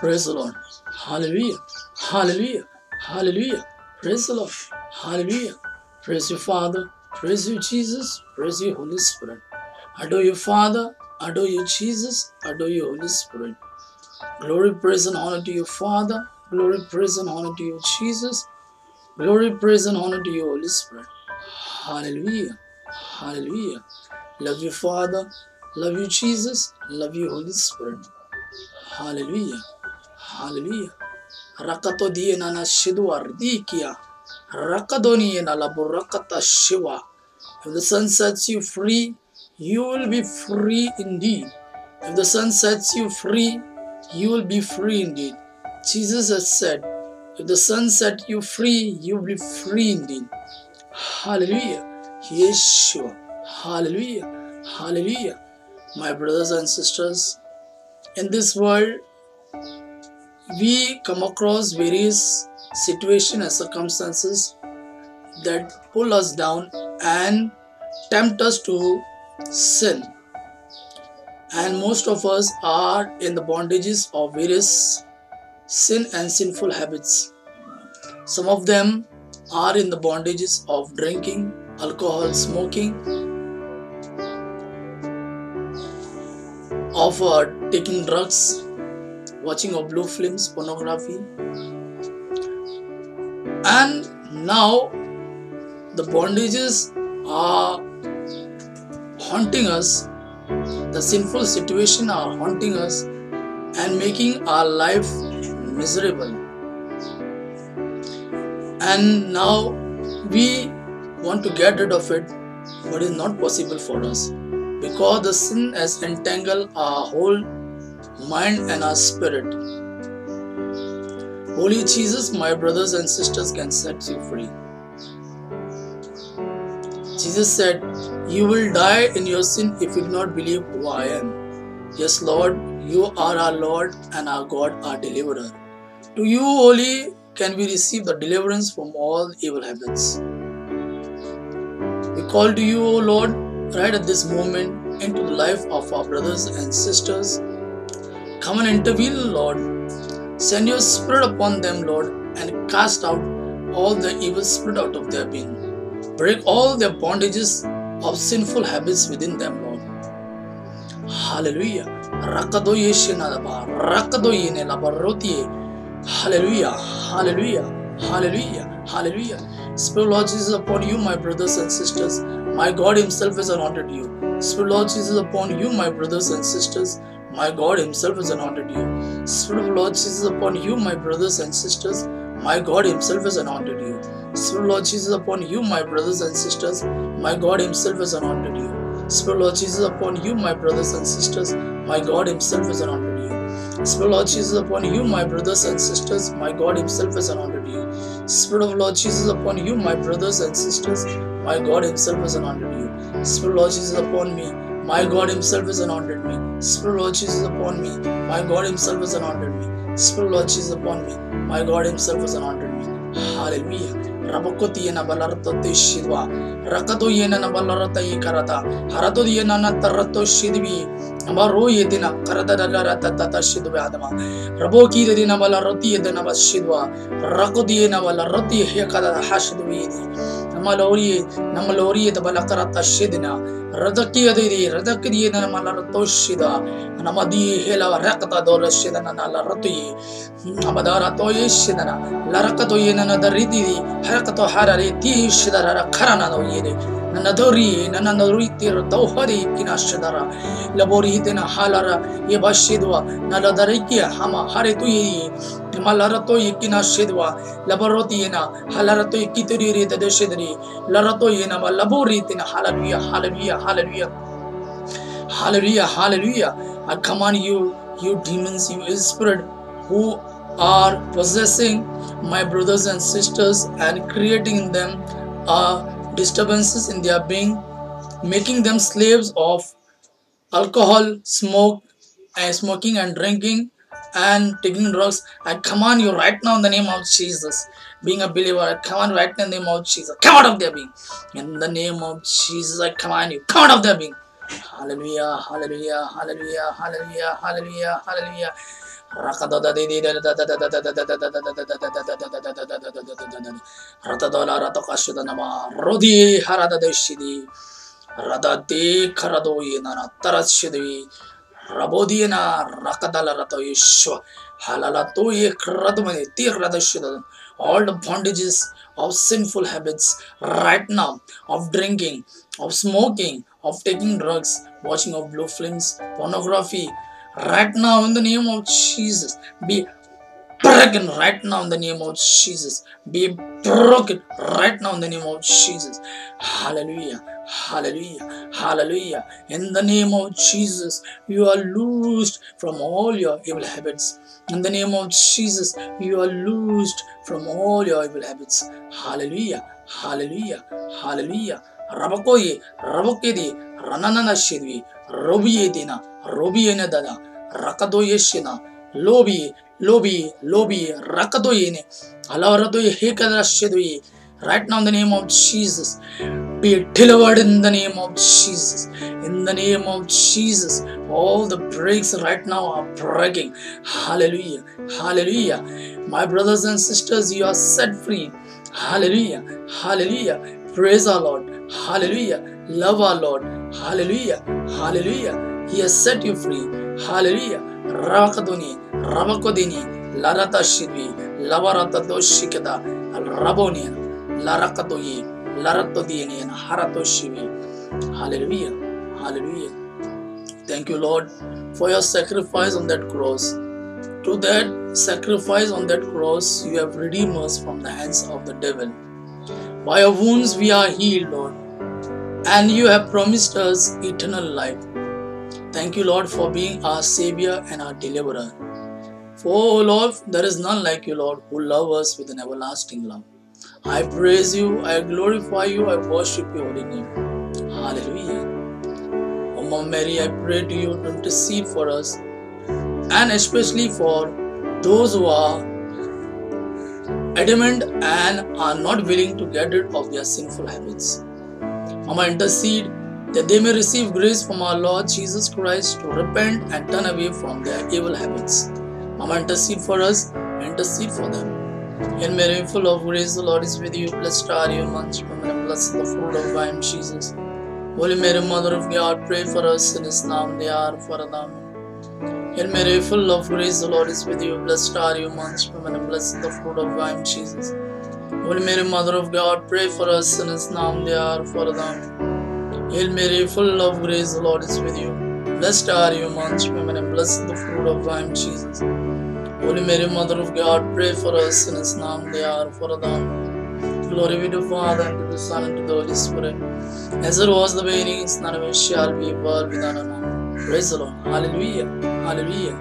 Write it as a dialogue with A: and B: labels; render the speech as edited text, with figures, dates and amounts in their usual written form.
A: Praise the Lord. Hallelujah. Hallelujah. Hallelujah. Praise the Lord. Hallelujah. Praise you, Father. Praise you, Jesus. Praise you, Holy Spirit. Adore you, Father. Adore you, Jesus. Adore you, Holy Spirit. Glory, praise, and honor to you, Father. Glory, praise, and honor to you, Jesus. Glory, praise, and honor to you, Holy Spirit. Hallelujah. Hallelujah. Love you, Father. Love you, Jesus. Love you, Holy Spirit. Hallelujah. Hallelujah. Rakato diena na shidwa ridikia. Rakadoni na laburakata shiva. If the sun sets you free, you will be free indeed. If the sun sets you free, you will be free indeed. Jesus has said, if the sun set you free, you will be free indeed. Hallelujah. Yeshua. Hallelujah. Hallelujah. My brothers and sisters, in this world, we come across various situations and circumstances that pull us down and tempt us to sin. And most of us are in the bondages of various sin and sinful habits. Some of them are in the bondages of drinking, alcohol, smoking, of taking drugs, watching of blue films, pornography. And now the bondages are haunting us, the sinful situation are haunting us and making our life miserable. And now we want to get rid of it, but it's not possible for us because the sin has entangled our whole mind and our spirit. Holy Jesus, my brothers and sisters, can set you free. Jesus said, you will die in your sin if you do not believe who I am. Yes, Lord, you are our Lord and our God, our deliverer. To you only can we receive the deliverance from all evil habits. We call to you, O Lord, right at this moment into the life of our brothers and sisters. Come and intervene, Lord. Send your spirit upon them, Lord, and cast out all the evil spirit out of their being. Break all their bondages of sinful habits within them, Lord. Hallelujah. Hallelujah. Hallelujah. Hallelujah. Hallelujah. Spirit of Lord Jesus upon you, my brothers and sisters. My God Himself has anointed you. Spirit of Lord Jesus upon you, my brothers and sisters. My God Himself has anointed you. Spirit of Lord Jesus upon you, my brothers and sisters. My God Himself has anointed you. Spirit of Lord Jesus upon you, my brothers and sisters. My God Himself has anointed you. Spirit of Lord Jesus upon you, my brothers and sisters. My God Himself has anointed you. Spirit of Lord Jesus upon you, my brothers and sisters. My God Himself has anointed you. Spirit of Lord Jesus upon you, my brothers and sisters. My God Himself has anointed you. Spirit of Lord Jesus upon me. My God Himself has anointed me. Spirit of Lord Jesus upon me. My God Himself has anointed me. Spirit of Lord Jesus upon me. My God Himself has anointed me. Hallelujah. Rabakoti yena balarata shidwa. Rakato yena na balarata karata. Harato yena na tarato shidwi. Amaro yedina karata dalarata tata shidwa adama. Raboki yedina balarati yedina bashidwa. Rakoti yena balarati hekada hashidwi. Namalori the balakarata shidina. Radaki Radaki Namalaratoshida, Namadi Hela Rakata Dora Shidana Larati, Amadara Toy Shidana, Larakato Yena the Ridi, Harakato Harari, Ti Shidara Karana Yede, Nanadori, Nananuriti, Dohari, Kinashadara, Labori Dena Halara, Yebashidwa, Naladarikia, Hama, Haritui, Malarato Yikina Shidwa, Labarotina, Halarato Kituri, the Shidri, Larato Yena, Laboritina, Hallelujah, Hallelujah, Hallelujah, Hallelujah, Hallelujah. I command you, you demons, you spirit who are possessing my brothers and sisters and creating in them disturbances in their being, making them slaves of alcohol, smoking and drinking and taking drugs. I command you right now in the name of Jesus. Being a believer, I command right now in the name of Jesus. Come out of their being. In the name of Jesus, I command you. Come out of their being. Hallelujah, hallelujah, hallelujah, hallelujah, hallelujah, hallelujah. Ratadola Ratokashidanama Rodi Haradadeshidi Radade Karadoyina Tarashidi Rabodiana Rakadala Rato Yeshua Halalatoye Kradumani Tiradashidan. All the bondages of sinful habits right now, of drinking, of smoking, of taking drugs, watching of blue films, pornography, right now in the name of Jesus, be broken right now in the name of Jesus. Be broken right now in the name of Jesus. Hallelujah. Hallelujah. Hallelujah. In the name of Jesus, you are loosed from all your evil habits. In the name of Jesus, you are loosed from all your evil habits. Hallelujah. Hallelujah. Hallelujah. Rabakoye, Rabokedi, Ranana Shidvi, Robiedina, Robienadana, Rakadoyeshina, Lobi, Rakadoyene, Alaradoy Hekadashidwi. Right now in the name of Jesus, be delivered in the name of Jesus. In the name of Jesus, all the breaks right now are breaking. Hallelujah. Hallelujah. My brothers and sisters, you are set free. Hallelujah. Hallelujah. Praise our Lord. Hallelujah. Love our Lord. Hallelujah. Hallelujah. He has set you free. Hallelujah. Rakaduni, Ramakodini, Larata Shidvi, Lavarata Doshikada, Rabonian, Larakadoyi, Laratodiani, and Haratoshivi. Hallelujah. Hallelujah. Thank you, Lord, for your sacrifice on that cross. To that sacrifice on that cross, you have redeemed us from the hands of the devil. By your wounds we are healed, Lord, and you have promised us eternal life. Thank you, Lord, for being our Savior and our Deliverer. For, oh Lord, there is none like you, Lord, who love us with an everlasting love. I praise you, I glorify you, I worship your holy name. Hallelujah. O Mother Mary, I pray to you to intercede for us, and especially for those who are adamant and are not willing to get rid of their sinful habits. Mama, intercede that they may receive grace from our Lord Jesus Christ to repent and turn away from their evil habits. Mama, intercede for us, intercede for them. Hail Mary, full of grace, the Lord is with you. Blessed are you amongst women, and blessed the fruit of thy womb, Jesus. Holy Mary, Mother of God, pray for us in His name, they are for Adam. Hail Mary, full of grace, the Lord is with you. Blessed are you amongst women, and blessed the fruit of thy womb, Jesus. Holy Mary, Mother of God, pray for us in His name, they are for Adam. Hail Mary, full of grace, the Lord is with you. Blessed are you amongst women, and blessed the fruit of thy womb, Jesus. Holy Mary, Mother of God, pray for us in His name, they are for Adam. Glory be to the Father, and to the Son, and to the Holy Spirit, as it was the beginning, is now, and shall be, world without end. Praise the Lord. Hallelujah. Hallelujah.